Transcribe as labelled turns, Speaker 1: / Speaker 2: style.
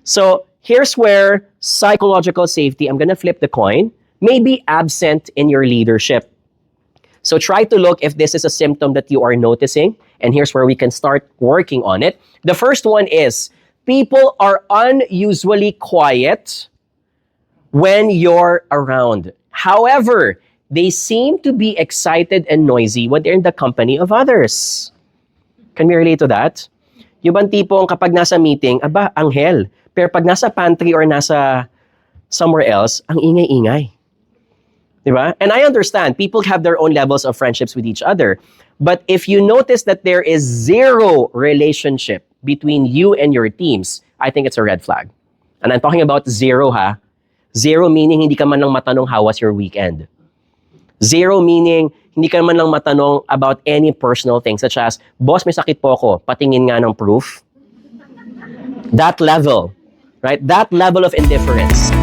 Speaker 1: So here's where psychological safety, I'm gonna flip the coin, may be absent in your leadership. So try to look if this is a symptom that you are noticing, and here's where we can start working on it. The first one is, people are unusually quiet when you're around. However, they seem to be excited and noisy when they're in the company of others. Can we relate to that? Yung bang tipong kapag nasa meeting, aba, anghel. Pero pag nasa pantry or nasa somewhere else, ang ingay-ingay. Diba? And I understand, people have their own levels of friendships with each other. But if you notice that there is zero relationship between you and your teams, I think it's a red flag. And I'm talking about zero, ha? Zero meaning hindi ka man lang matanong how was your weekend. Zero meaning hindi ka man lang matanong about any personal things such as, boss, may sakit po ako, patingin nga ng proof. That level, right? That level of indifference.